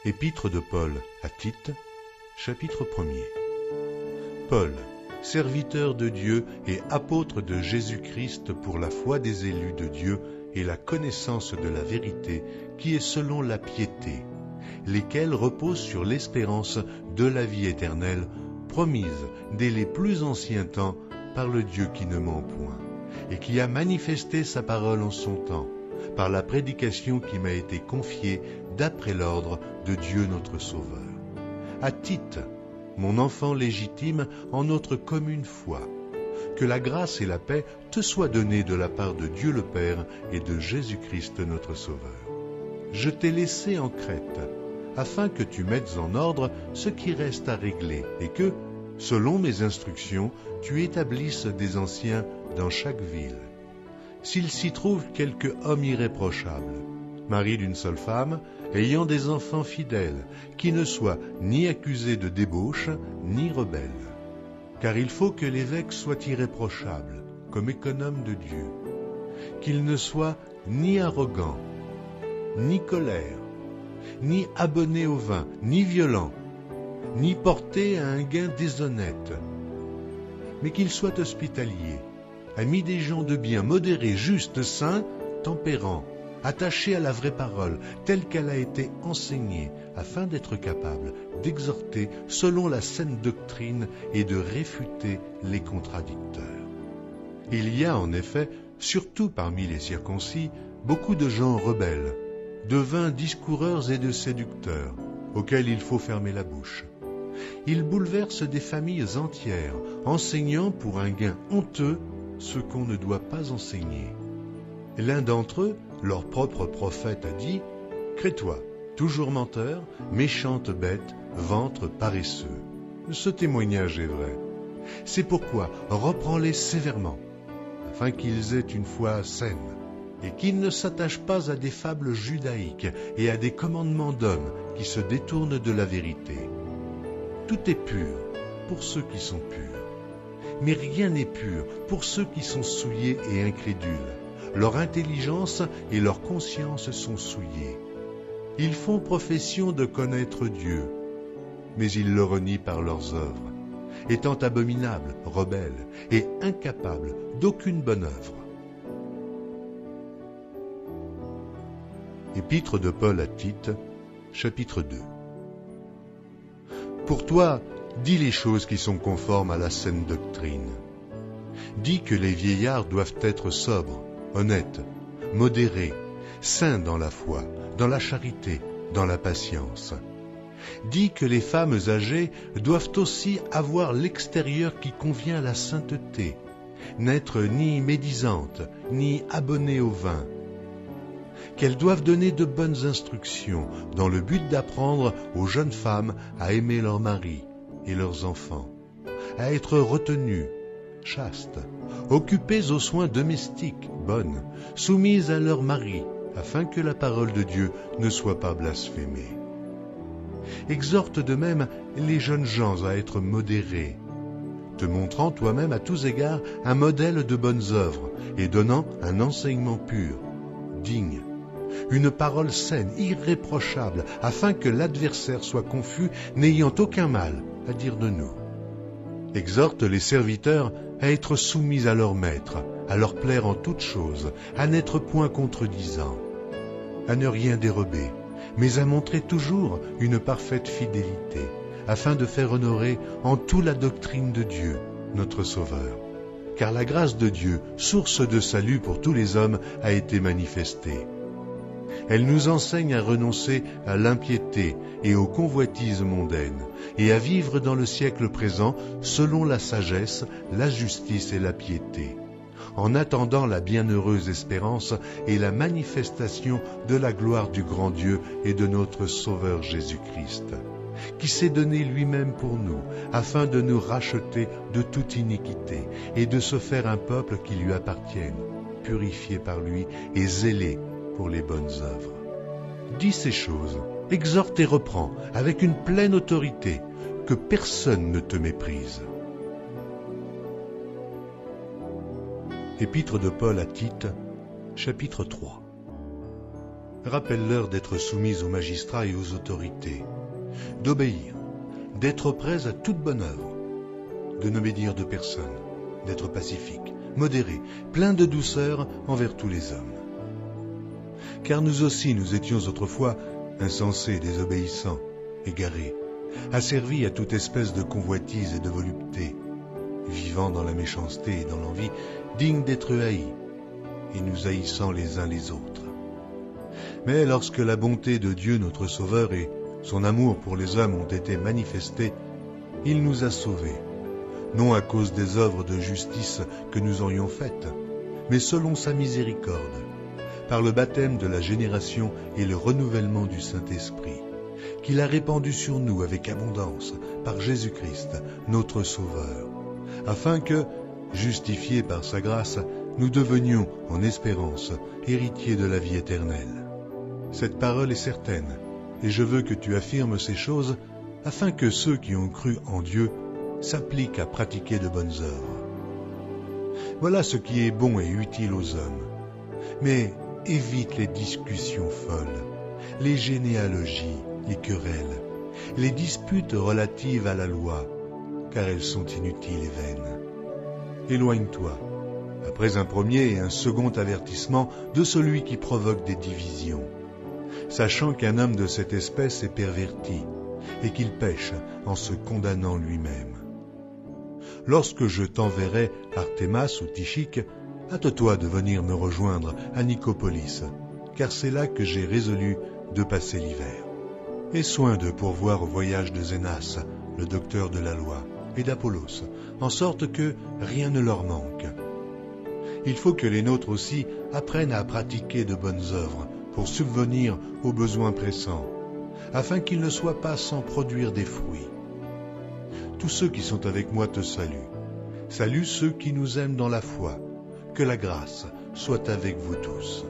Épître de Paul à Tite, chapitre 1er. Paul, serviteur de Dieu et apôtre de Jésus-Christ pour la foi des élus de Dieu et la connaissance de la vérité qui est selon la piété, lesquels reposent sur l'espérance de la vie éternelle, promise dès les plus anciens temps par le Dieu qui ne ment point, et qui a manifesté sa parole en son temps, par la prédication qui m'a été confiée d'après l'ordre de Dieu notre Sauveur. À Tite, mon enfant légitime en notre commune foi, que la grâce et la paix te soient données de la part de Dieu le Père et de Jésus-Christ notre Sauveur. Je t'ai laissé en Crète, afin que tu mettes en ordre ce qui reste à régler, et que, selon mes instructions, tu établisses des anciens dans chaque ville. S'il s'y trouve quelque homme irréprochable, mari d'une seule femme, ayant des enfants fidèles, qui ne soient ni accusés de débauche, ni rebelles. Car il faut que l'évêque soit irréprochable, comme économe de Dieu, qu'il ne soit ni arrogant, ni colère, ni abonné au vin, ni violent, ni porté à un gain déshonnête, mais qu'il soit hospitalier, ami des gens de bien, modéré, juste, saint, tempérant, attaché à la vraie parole, telle qu'elle a été enseignée, afin d'être capable d'exhorter selon la saine doctrine et de réfuter les contradicteurs. Il y a en effet, surtout parmi les circoncis, beaucoup de gens rebelles, de vains discoureurs et de séducteurs, auxquels il faut fermer la bouche. Ils bouleversent des familles entières, enseignant pour un gain honteux ce qu'on ne doit pas enseigner. L'un d'entre eux, leur propre prophète, a dit « Crétois, toujours menteur, méchante bête, ventre paresseux. » Ce témoignage est vrai. C'est pourquoi reprends-les sévèrement, afin qu'ils aient une foi saine, et qu'ils ne s'attachent pas à des fables judaïques et à des commandements d'hommes qui se détournent de la vérité. Tout est pur pour ceux qui sont purs, mais rien n'est pur pour ceux qui sont souillés et incrédules. Leur intelligence et leur conscience sont souillées. Ils font profession de connaître Dieu, mais ils le renient par leurs œuvres, étant abominables, rebelles et incapables d'aucune bonne œuvre. Épître de Paul à Tite, chapitre 2. Pour toi, dis les choses qui sont conformes à la saine doctrine. Dis que les vieillards doivent être sobres, honnêtes, modérés, saints dans la foi, dans la charité, dans la patience. Dis que les femmes âgées doivent aussi avoir l'extérieur qui convient à la sainteté, n'être ni médisantes, ni abonnées au vin. Qu'elles doivent donner de bonnes instructions dans le but d'apprendre aux jeunes femmes à aimer leurs maris et leurs enfants, à être retenues, chastes, occupées aux soins domestiques, bonnes, soumises à leur mari, afin que la parole de Dieu ne soit pas blasphémée. Exhorte de même les jeunes gens à être modérés, te montrant toi-même à tous égards un modèle de bonnes œuvres et donnant un enseignement pur, digne, une parole saine, irréprochable, afin que l'adversaire soit confus, n'ayant aucun mal à dire de nous. Exhorte les serviteurs à être soumis à leur maître, à leur plaire en toutes choses, à n'être point contredisants, à ne rien dérober, mais à montrer toujours une parfaite fidélité, afin de faire honorer en tout la doctrine de Dieu, notre Sauveur. Car la grâce de Dieu, source de salut pour tous les hommes, a été manifestée. Elle nous enseigne à renoncer à l'impiété et aux convoitises mondaines, et à vivre dans le siècle présent selon la sagesse, la justice et la piété, en attendant la bienheureuse espérance et la manifestation de la gloire du grand Dieu et de notre Sauveur Jésus-Christ, qui s'est donné lui-même pour nous, afin de nous racheter de toute iniquité et de se faire un peuple qui lui appartienne, purifié par lui et zélé pour les bonnes œuvres. Dis ces choses, exhorte et reprends avec une pleine autorité, que personne ne te méprise. Épître de Paul à Tite, chapitre 3. Rappelle-leur d'être soumises aux magistrats et aux autorités, d'obéir, d'être prêts à toute bonne œuvre, de ne médire de personne, d'être pacifiques, modérés, pleins de douceur envers tous les hommes. Car nous aussi nous étions autrefois insensés, désobéissants, égarés, asservis à toute espèce de convoitise et de volupté, vivant dans la méchanceté et dans l'envie, dignes d'être haïs, et nous haïssant les uns les autres. Mais lorsque la bonté de Dieu notre Sauveur et son amour pour les hommes ont été manifestés, il nous a sauvés, non à cause des œuvres de justice que nous aurions faites, mais selon sa miséricorde, par le baptême de la génération et le renouvellement du Saint-Esprit, qu'il a répandu sur nous avec abondance par Jésus-Christ, notre Sauveur, afin que, justifiés par sa grâce, nous devenions, en espérance, héritiers de la vie éternelle. Cette parole est certaine, et je veux que tu affirmes ces choses, afin que ceux qui ont cru en Dieu s'appliquent à pratiquer de bonnes œuvres. Voilà ce qui est bon et utile aux hommes. Mais évite les discussions folles, les généalogies, les querelles, les disputes relatives à la loi, car elles sont inutiles et vaines. Éloigne-toi, après un premier et un second avertissement, de celui qui provoque des divisions, sachant qu'un homme de cette espèce est perverti, et qu'il pêche en se condamnant lui-même. Lorsque je t'enverrai Artémas ou Tychique, hâte-toi de venir me rejoindre à Nicopolis, car c'est là que j'ai résolu de passer l'hiver. Aie soin de pourvoir au voyage de Zénas, le docteur de la loi, et d'Apollos, en sorte que rien ne leur manque. Il faut que les nôtres aussi apprennent à pratiquer de bonnes œuvres pour subvenir aux besoins pressants, afin qu'ils ne soient pas sans produire des fruits. Tous ceux qui sont avec moi te saluent. Salue ceux qui nous aiment dans la foi. Que la grâce soit avec vous tous.